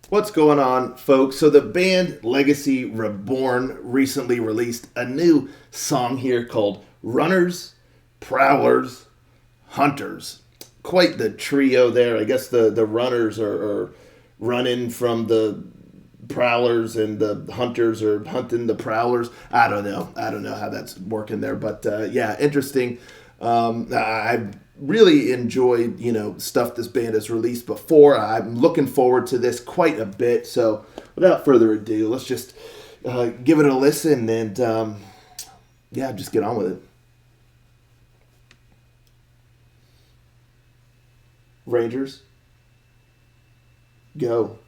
What's going on, folks? So the band Legacy Reborn recently released a new song here called Runners, Prowlers, Hunters. Quite the trio there. I guess the runners are running from the prowlers and the hunters are hunting the prowlers. I don't know. I don't know how that's working there, but yeah, interesting. I really enjoyed stuff this band has released before. I'm looking forward to this quite a bit. So without further ado, let's just give it a listen and yeah, just get on with it. Rangers, go.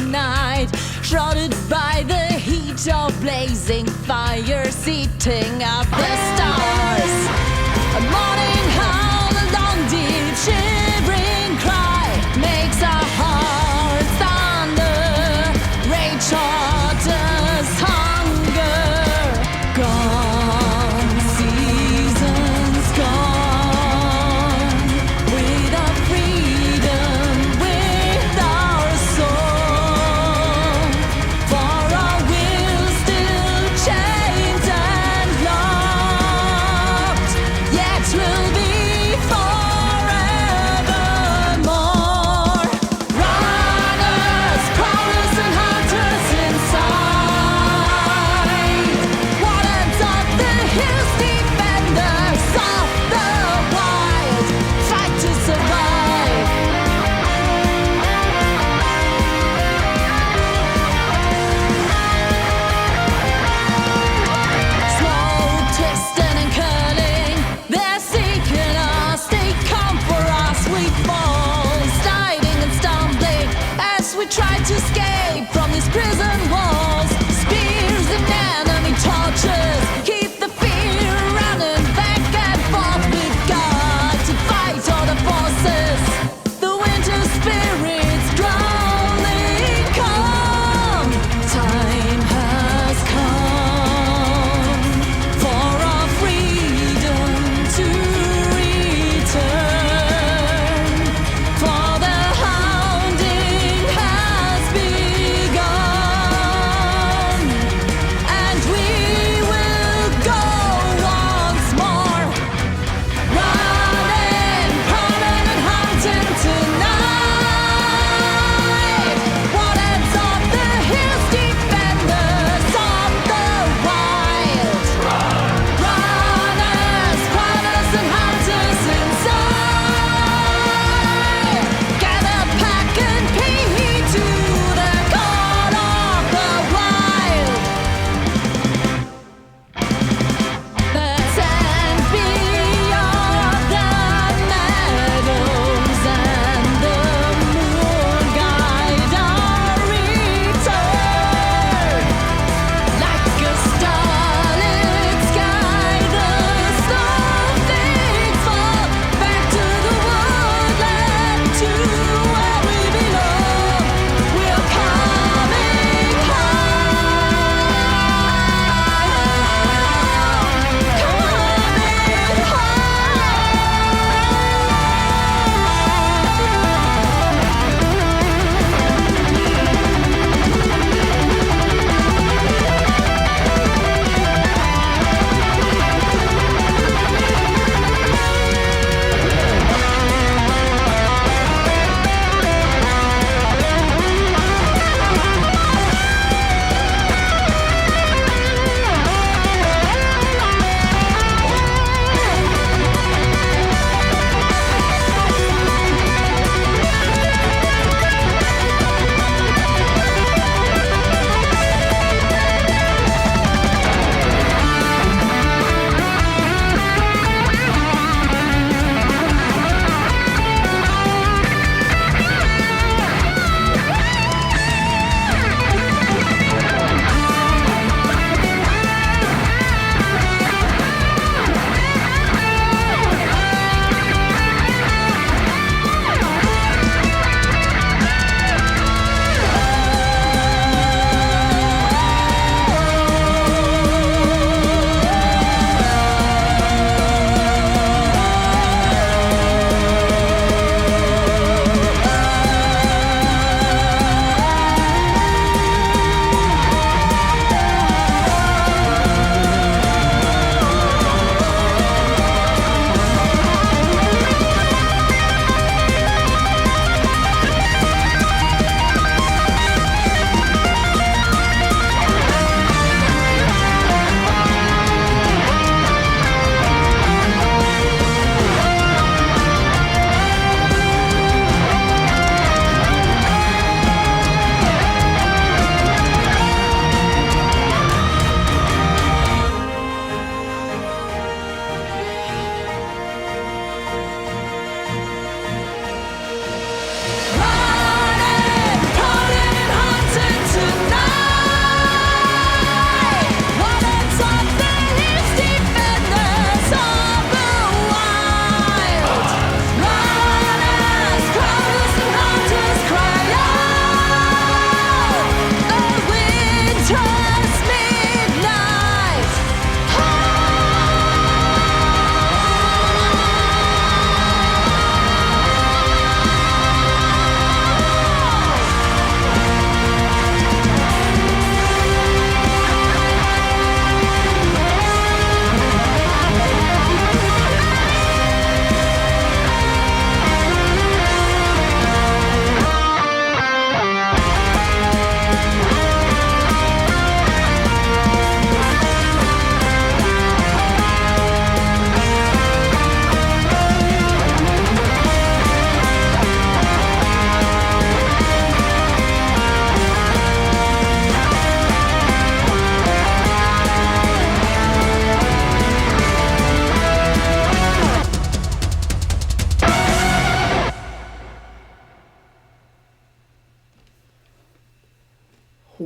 Night, shrouded by the heat of blazing fire, seating up the stars. A morning howl, a long deep shivering cry makes our hearts thunder. Rage orders hunger. Gone, seasons gone. With our freedom, with our soul. For our will still chained and lost.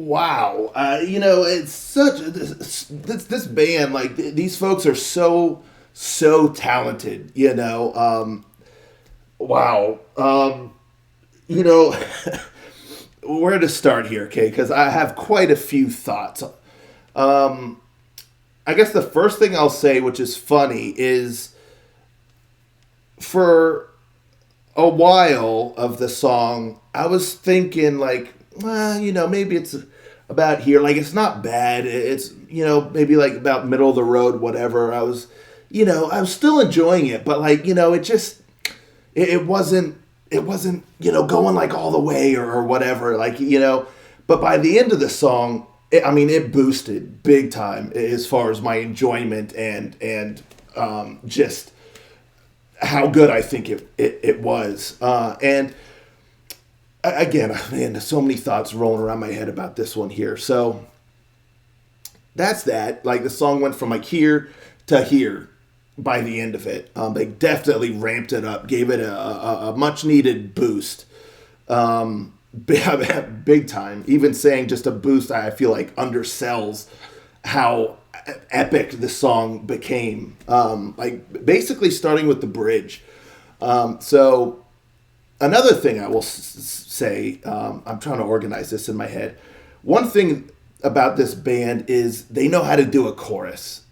Wow. It's such this band, like these folks are so talented, wow. Where to start here, okay? Because I have quite a few thoughts. I guess the first thing I'll say, which is funny, is for a while of the song, I was thinking like, well, maybe it's about here. Like, it's not bad. It's, maybe like about middle of the road, whatever. I was still enjoying it, but like, it wasn't, going like all the way or whatever, like, but by the end of the song, it boosted big time as far as my enjoyment and just how good I think it was. And again, man, there's so many thoughts rolling around my head about this one here. So that's that. Like, the song went from like here to here by the end of it. They definitely ramped it up, gave it a much needed boost. Big time. Even saying just a boost, I feel like undersells how epic the song became. Like, basically starting with the bridge. So another thing I will say, I'm trying to organize this in my head. One thing about this band is they know how to do a chorus.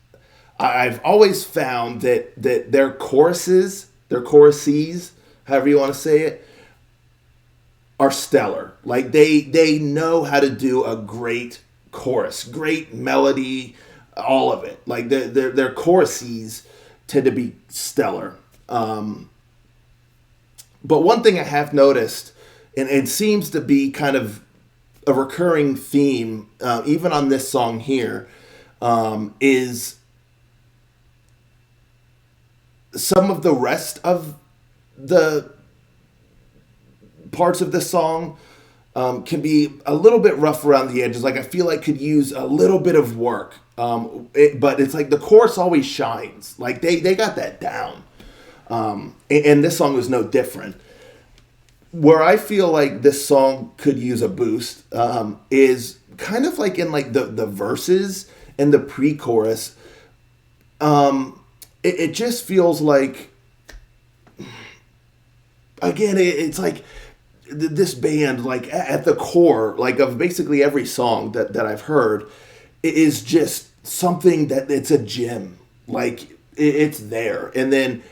I've always found that their choruses, however you want to say it, are stellar. Like, they know how to do a great chorus, great melody, all of it. Like, their choruses tend to be stellar. But one thing I have noticed, and it seems to be kind of a recurring theme, even on this song here, is some of the rest of the parts of the song can be a little bit rough around the edges. Like, I feel like could use a little bit of work. But it's like the chorus always shines. Like, they got that down. And this song was no different. Where I feel like this song could use a boost is kind of like in like the verses and the pre-chorus. It just feels like, again, it's like this band, like at the core, like of basically every song that I've heard, is just something that it's a gem. Like, it's there. And then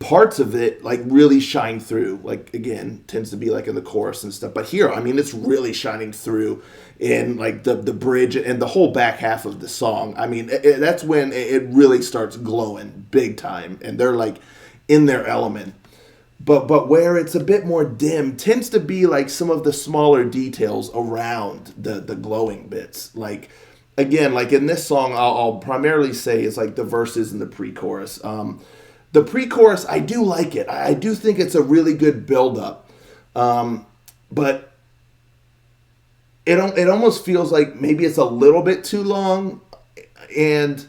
parts of it like really shine through. Like, again, tends to be like in the chorus and stuff. But here, it's really shining through in like the bridge and the whole back half of the song. That's when it really starts glowing big time. And they're like in their element. But where it's a bit more dim tends to be like some of the smaller details around the glowing bits. Like, again, like in this song, I'll primarily say is like the verses and the pre-chorus. The pre-chorus, I do like it. I do think it's a really good build-up. But it almost feels like maybe it's a little bit too long, and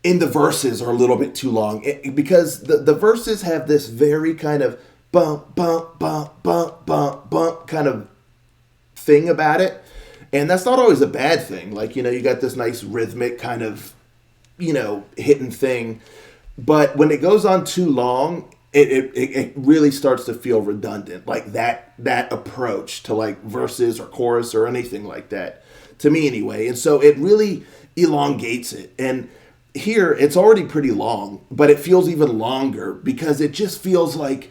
in the verses are a little bit too long, because the verses have this very kind of bump, bump, bump, bump, bump, bump kind of thing about it. And that's not always a bad thing. Like, you got this nice rhythmic kind of, hitting thing. But when it goes on too long, it really starts to feel redundant. Like that approach to like verses or chorus or anything like that, to me anyway. And so it really elongates it. And here it's already pretty long, but it feels even longer because it just feels like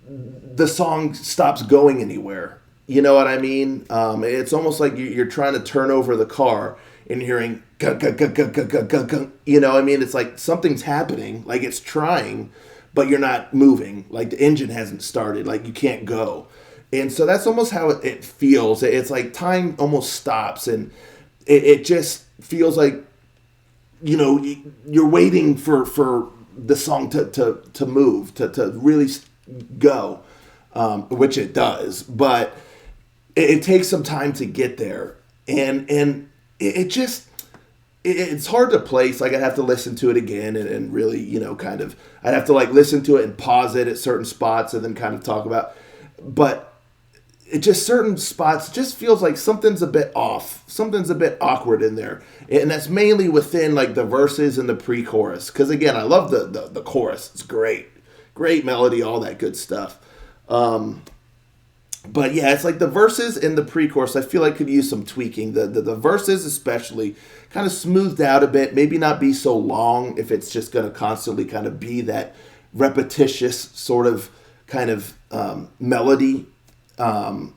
the song stops going anywhere. You know what I mean? It's almost like you're trying to turn over the car and hearing, it's like something's happening, like it's trying, but you're not moving. Like the engine hasn't started, like you can't go. And so that's almost how it feels. It's like time almost stops, and it just feels like, you're waiting for the song to move, to really go, which it does. But it takes some time to get there. And it's hard to place. Like, I'd have to listen to it again and really, I'd have to like listen to it and pause it at certain spots and then kind of talk about. But it just certain spots just feels like something's a bit off, something's a bit awkward in there, and that's mainly within like the verses and the pre-chorus. Because again, I love the chorus; it's great melody, all that good stuff. But yeah, it's like the verses and the pre-chorus I feel like could use some tweaking. The verses especially kind of smoothed out a bit, maybe not be so long if it's just going to constantly kind of be that repetitious sort of kind of melody. And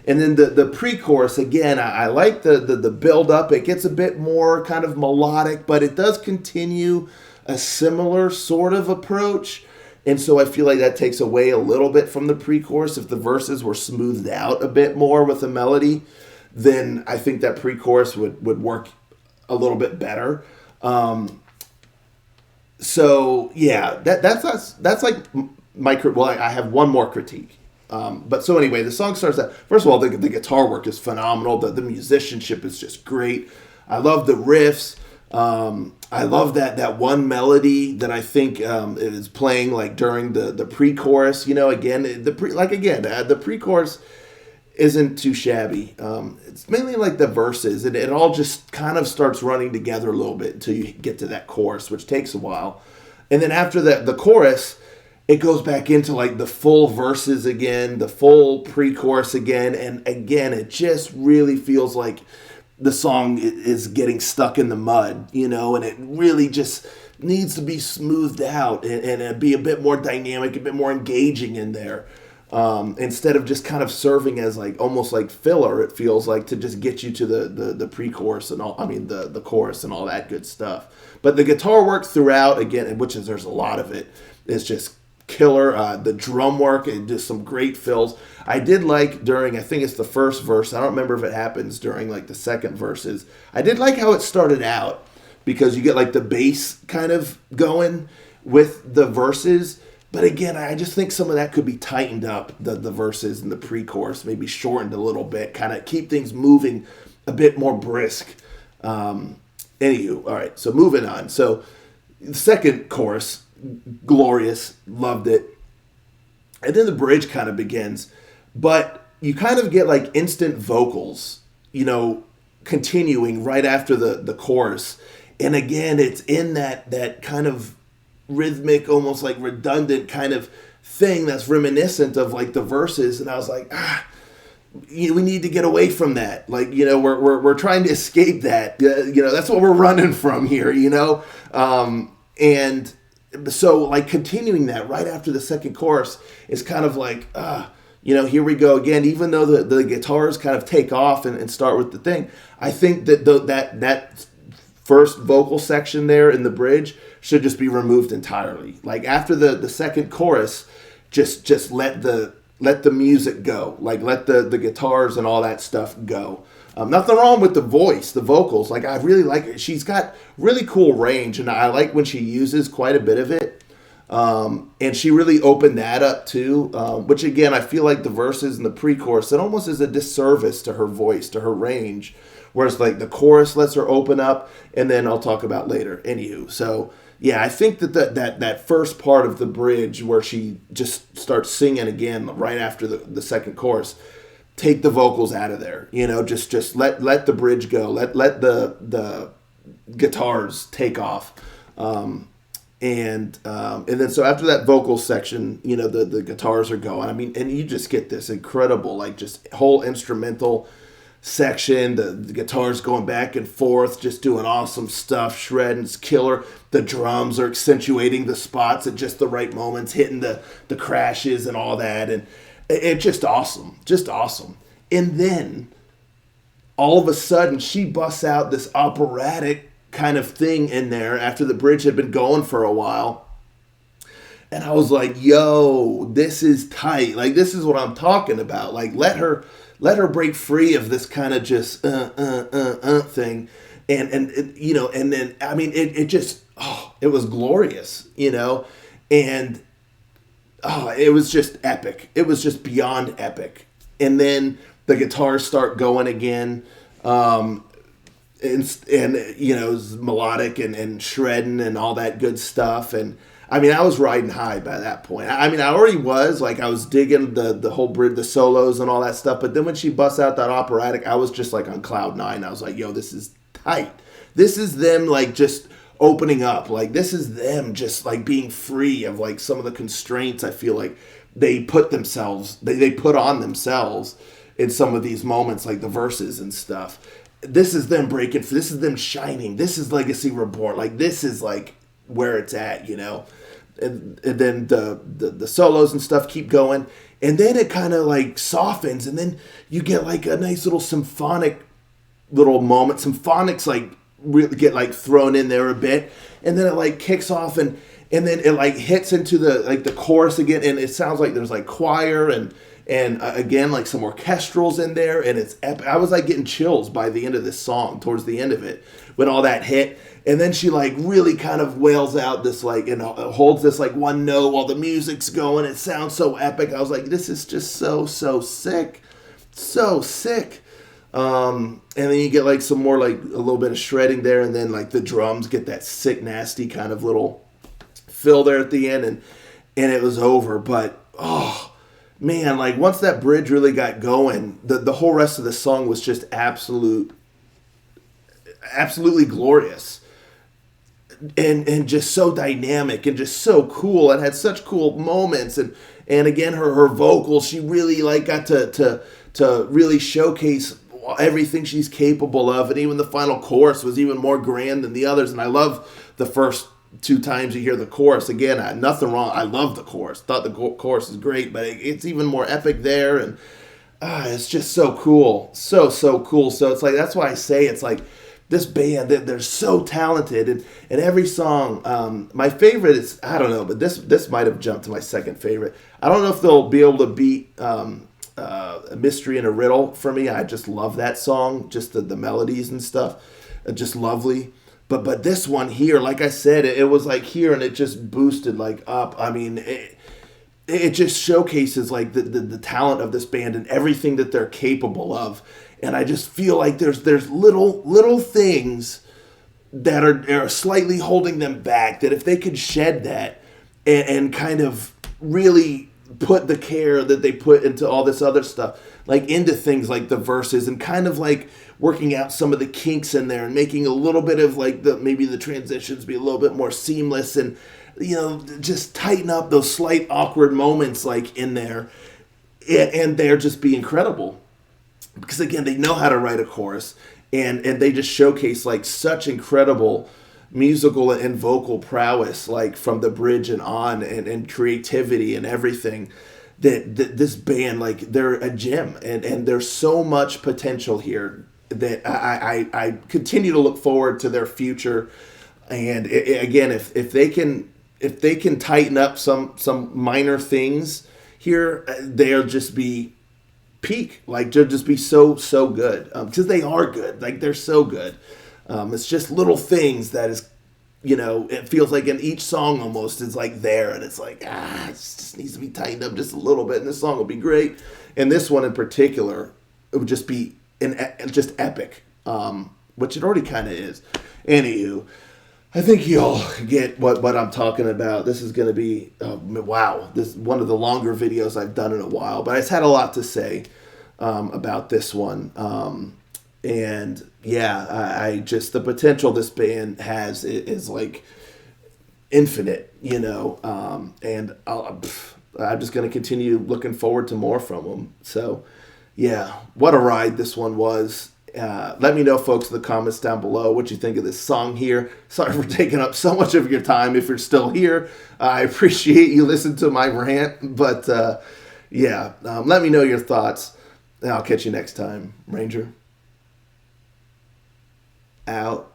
then the pre-chorus, again, I like the build up. It gets a bit more kind of melodic, but it does continue a similar sort of approach. And so I feel like that takes away a little bit from the pre-chorus. If the verses were smoothed out a bit more with the melody, then I think that pre-chorus would work a little bit better. So yeah, that's like I have one more critique. But so anyway, the song starts out. First of all, the guitar work is phenomenal. The musicianship is just great. I love the riffs. I love that one melody that I think is playing like during the pre-chorus. Again, the pre-chorus isn't too shabby. It's mainly like the verses, and it all just kind of starts running together a little bit until you get to that chorus, which takes a while. And then after that, the chorus, it goes back into like the full verses again, the full pre-chorus again, and again, it just really feels like the song is getting stuck in the mud, and it really just needs to be smoothed out and be a bit more dynamic, a bit more engaging in there. Instead of just kind of serving as like almost like filler, it feels like, to just get you to the pre-chorus and all. I mean the chorus and all that good stuff. But the guitar work throughout, again, there's a lot of it, is just killer. The drum work and just some great fills. I did like during, I think it's the first verse. I don't remember if it happens during like the second verses. I did like how it started out, because you get like the bass kind of going with the verses. But again, I just think some of that could be tightened up, the verses and the pre-chorus, maybe shortened a little bit, kind of keep things moving a bit more brisk. Anywho, all right, so moving on. So the second chorus, glorious, loved it. And then the bridge kind of begins. But you kind of get like instant vocals, continuing right after the chorus. And again, it's in that kind of rhythmic, almost like redundant kind of thing that's reminiscent of like the verses. And I was like, we need to get away from that. Like, we're trying to escape that. That's what we're running from here, and so like continuing that right after the second chorus is kind of like, here we go again. Even though the guitars kind of take off and start with the thing, I think that that first vocal section there in the bridge should just be removed entirely. Like after the second chorus, just let the music go. Like let the guitars and all that stuff go. Nothing wrong with the voice, the vocals. Like I really like it. She's got really cool range, and I like when she uses quite a bit of it. And she really opened that up too, which again, I feel like the verses and the pre-chorus, it almost is a disservice to her voice, to her range. Whereas like the chorus lets her open up, and then I'll talk about later. Anywho, so yeah, I think that first part of the bridge where she just starts singing again right after the second chorus, take the vocals out of there. Just let the bridge go. Let the guitars take off. And then so after that vocal section, the guitars are going. I mean, and you just get this incredible, like just whole instrumental section. The guitars going back and forth, just doing awesome stuff. Shredding's killer. The drums are accentuating the spots at just the right moments, hitting the crashes and all that. And it's just awesome. Just awesome. And then all of a sudden she busts out this operatic kind of thing in there after the bridge had been going for a while. And I was like, yo, this is tight. Like, this is what I'm talking about. Like, let her break free of this kind of just thing. And then, I mean, it just, it was glorious, and it was just epic. It was just beyond epic. And then the guitars start going again. And it was melodic and shredding and all that good stuff. And I mean, I was riding high by that point. I mean, I already was, like, I was digging the whole bridge, the solos and all that stuff. But then when she busts out that operatic, I was just like on cloud nine. I was like, yo, this is tight. This is them, like, just opening up. Like, this is them just, like, being free of, like, some of the constraints I feel like they put themselves, they put on themselves in some of these moments, like the verses and stuff. This is them breaking, this is them shining. This is Legacy Reborn. Like, this is, like, where it's at, you know? And then the solos and stuff keep going. And then it kind of, like, softens. And then you get, like, a nice little symphonic little moment. Symphonics, like, really get, like, thrown in there a bit. And then it, like, kicks off and then it, like, hits into the, like, the chorus again. And it sounds like there's, like, choir and again, like, some orchestrals in there, and it's epic. I was, like, getting chills by the end of this song, towards the end of it, when all that hit. And then she, like, really kind of wails out this, like, and holds this, like, one note while the music's going. It sounds so epic. I was like, this is just so sick. So sick. And then you get, like, some more, like, a little bit of shredding there, and then, like, the drums get that sick, nasty kind of little fill there at the end, and it was over. But, oh, man, like, once that bridge really got going, the whole rest of the song was just absolutely glorious. And just so dynamic and just so cool, and had such cool moments. And again, her vocals, she really, like, got to really showcase everything she's capable of. And even the final chorus was even more grand than the others. And I love the first 2 times you hear the chorus. Again, nothing wrong. I love the chorus. Thought the chorus is great, but it's even more epic there. And it's just so cool. So cool. So it's like, that's why I say it's like, this band, they're so talented, and every song, my favorite is, I don't know, but this might have jumped to my second favorite. I don't know if they'll be able to beat A Mystery and a Riddle for me. I just love that song, just the melodies and stuff, just lovely. But this one here, like I said, it was like here, and it just boosted, like, up. I mean, it just showcases, like, the talent of this band and everything that they're capable of. And I just feel like there's little things that are slightly holding them back, that if they could shed that and kind of really put the care that they put into all this other stuff, like, into things like the verses, and kind of, like, working out some of the kinks in there and making a little bit of, like, maybe the transitions be a little bit more seamless, and, you know, just tighten up those slight awkward moments, like, in there, and they're just be incredible. Because, again, they know how to write a chorus, and they just showcase, like, such incredible musical and vocal prowess, like, from the bridge and on, and creativity and everything, that this band, like, they're a gem, and there's so much potential here that I continue to look forward to their future. And again, if they can tighten up some minor things here, they'll just be peak. Like, they'll just be so good, because they are good. Like, they're so good. It's just little things that is, you know, it feels like in each song almost is, like, there, and it's like, it just needs to be tightened up just a little bit, and this song will be great. And this one in particular, it would just be just epic, which it already kind of is. Anywho, I think you'll get what I'm talking about. This is going to be, wow, this is one of the longer videos I've done in a while, but I just had a lot to say about this one. And yeah, I just, the potential this band has is like infinite, you know, and I'm just going to continue looking forward to more from them. So yeah, what a ride this one was. Let me know, folks, in the comments down below what you think of this song here. Sorry for taking up so much of your time if you're still here. I appreciate you listening to my rant, but yeah, let me know your thoughts, and I'll catch you next time. Ranger out.